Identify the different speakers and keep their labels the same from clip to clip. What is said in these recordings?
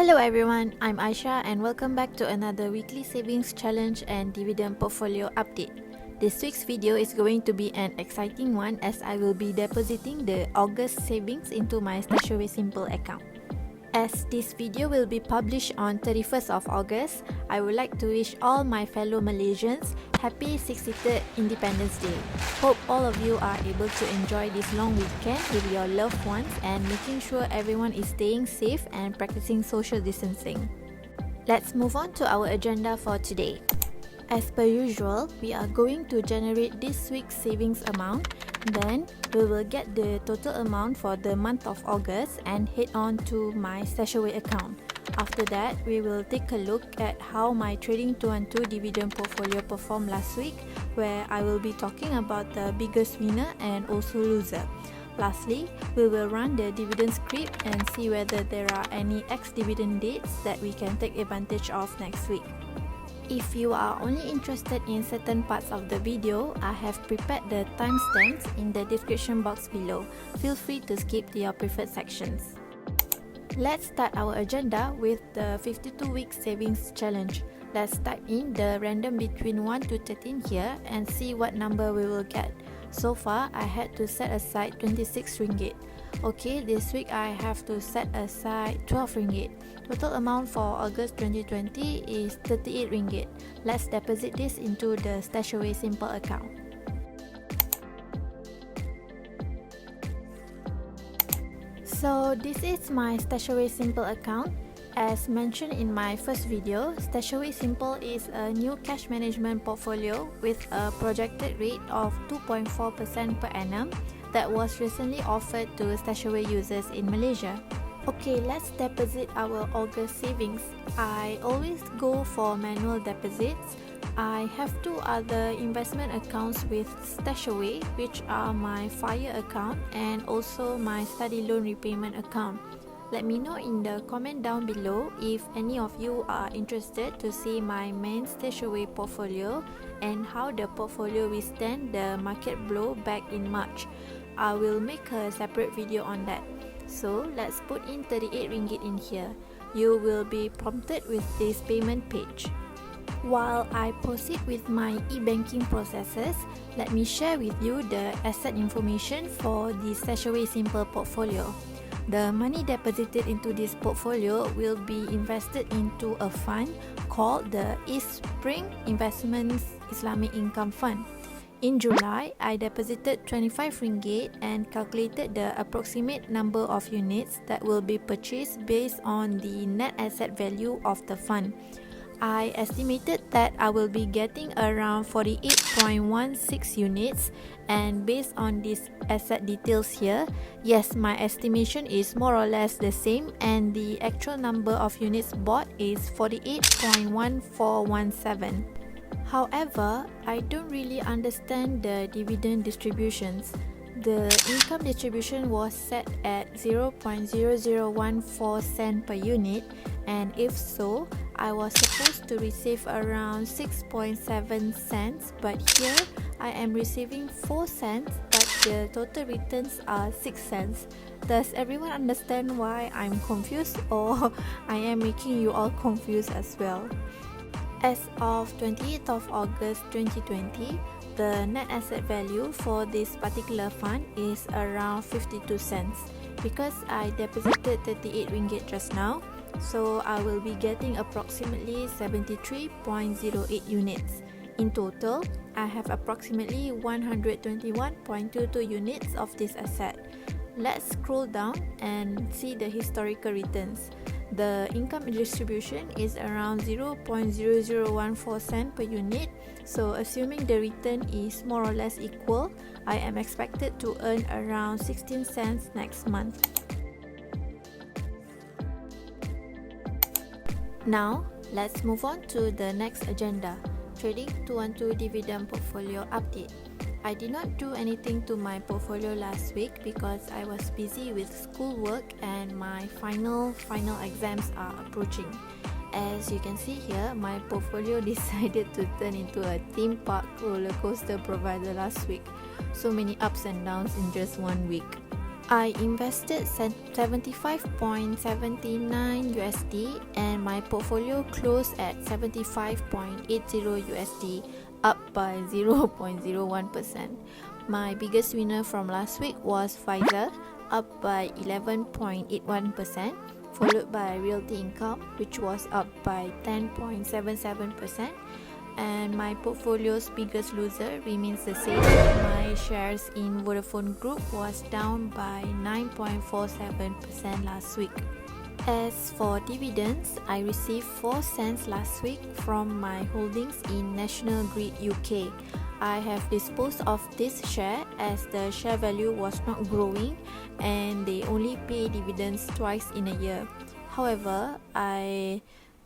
Speaker 1: Hello everyone, I'm Aisha and welcome back to another weekly savings challenge and dividend portfolio update. This week's video is going to be an exciting one as I will be depositing the August savings into my Stashaway Simple account. As this video will be published on 31st of August, I would like to wish all my fellow Malaysians happy 63rd Independence Day. Hope all of you are able to enjoy this long weekend with your loved ones and making sure everyone is staying safe and practicing social distancing. Let's move on to our agenda for today. As per usual, we are going to generate this week's savings amount. Then, we will get the total amount for the month of August and head on to my Stashaway account. After that, we will take a look at how my Trading 212 dividend portfolio performed last week, where I will be talking about the biggest winner and also loser. Lastly, we will run the dividend script and see whether there are any ex-dividend dates that we can take advantage of next week. If you are only interested in certain parts of the video, I have prepared the timestamps in the description box below. Feel free to skip to your preferred sections. Let's start our agenda with the 52-week savings challenge. Let's type in the random between 1 to 13 here and see what number we will get. So far, I had to set aside 26 ringgit. Okay, this week I have to set aside 12 ringgit. Total amount for August 2020 is 38 ringgit. Let's deposit this into the Stashaway Simple account. So this is my Stashaway Simple account. As mentioned in my first video, Stashaway Simple is a new cash management portfolio with a projected rate of 2.4% per annum that was recently offered to Stashaway users in Malaysia. Okay, let's deposit our August savings. I always go for manual deposits. I have two other investment accounts with Stashaway, which are my FIRE account and also my study loan repayment account. Let me know in the comment down below if any of you are interested to see my main Stashaway portfolio and how the portfolio withstand the market blow back in March. I will make a separate video on that. So let's put in 38 ringgit in here. You will be prompted with this payment page. While I proceed with my e-banking processes, let me share with you the asset information for the Stashaway Simple portfolio. The money deposited into this portfolio will be invested into a fund called the East Spring Investments Islamic Income Fund. In July, I deposited 25 ringgit and calculated the approximate number of units that will be purchased based on the net asset value of the fund. I estimated that I will be getting around 48.16 units, and based on these asset details here, yes, my estimation is more or less the same and the actual number of units bought is 48.1417. However, I don't really understand the dividend distributions. The income distribution was set at 0.0014 cent per unit, and if so, I was supposed to receive around 6.7 cents, but here I am receiving 4 cents, but the total returns are 6 cents. Does everyone understand why I'm confused, or I am making you all confused as well? As of 28th of August 2020, the net asset value for this particular fund is around 52 cents. Because I deposited 38 ringgit just now, so I will be getting approximately 73.08 units. In total, I have approximately 121.22 units of this asset. Let's scroll down and see the historical returns. The income distribution is around 0.0014 cent per unit, so assuming the return is more or less equal, I am expected to earn around 16 cents next month. Now, let's move on to the next agenda, Trading 212 dividend portfolio update. I did not do anything to my portfolio last week because I was busy with schoolwork and my final exams are approaching. As you can see here, my portfolio decided to turn into a theme park roller coaster provider last week. So many ups and downs in just 1 week. I invested 75.79 USD and my portfolio closed at 75.80 USD, up by 0.01%. My biggest winner from last week was Pfizer, up by 11.81%, followed by Realty Income, which was up by 10.77%. And my portfolio's biggest loser remains the same. My shares in Vodafone Group was down by 9.47% last week. As for dividends, I received 4 cents last week from my holdings in National Grid UK. I have disposed of this share as the share value was not growing and they only pay dividends twice in a year. However, I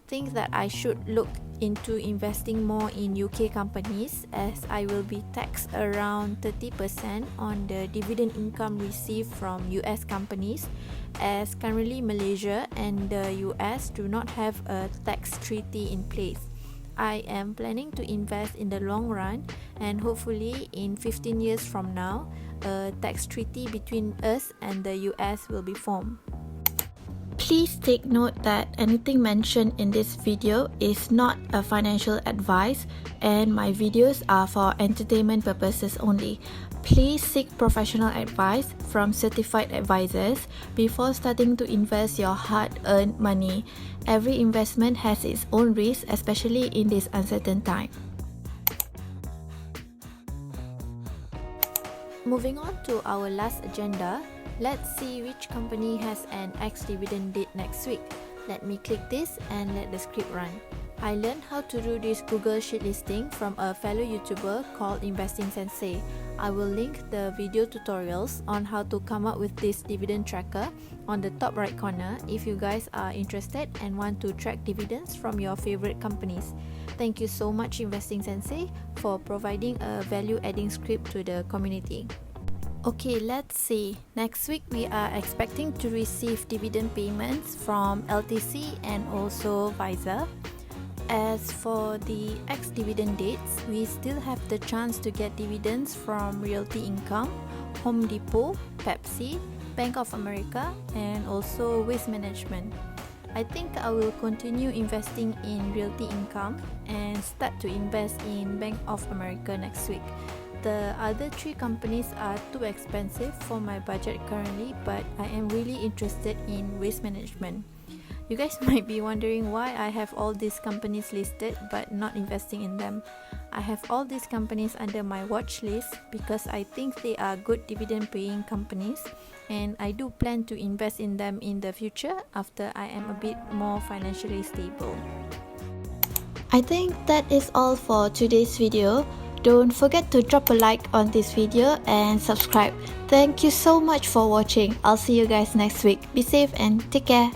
Speaker 1: think that I should look into investing more in UK companies as I will be taxed around 30% on the dividend income received from US companies, as currently Malaysia and the US do not have a tax treaty in place. I am planning to invest in the long run and hopefully in 15 years from now, a tax treaty between us and the US will be formed. Please take note that anything mentioned in this video is not a financial advice and my videos are for entertainment purposes only. Please seek professional advice from certified advisors before starting to invest your hard-earned money. Every investment has its own risk, especially in this uncertain time. Moving on to our last agenda, let's see which company has an ex-dividend date next week. Let me click this and let the script run. I learned how to do this Google Sheet listing from a fellow YouTuber called Investing Sensei. I will link the video tutorials on how to come up with this dividend tracker on the top right corner if you guys are interested and want to track dividends from your favorite companies. Thank you so much Investing Sensei for providing a value-adding script to the community. Okay, let's see. Next week we are expecting to receive dividend payments from LTC and also Pfizer. As for the ex-dividend dates, we still have the chance to get dividends from Realty Income, Home Depot, Pepsi, Bank of America, and also Waste Management. I think I will continue investing in Realty Income and start to invest in Bank of America next week. The other 3 companies are too expensive for my budget currently, but I am really interested in Waste Management. You guys might be wondering why I have all these companies listed but not investing in them. I have all these companies under my watch list because I think they are good dividend paying companies and I do plan to invest in them in the future after I am a bit more financially stable. I think that is all for today's video. Don't forget to drop a like on this video and subscribe. Thank you so much for watching. I'll see you guys next week. Be safe and take care.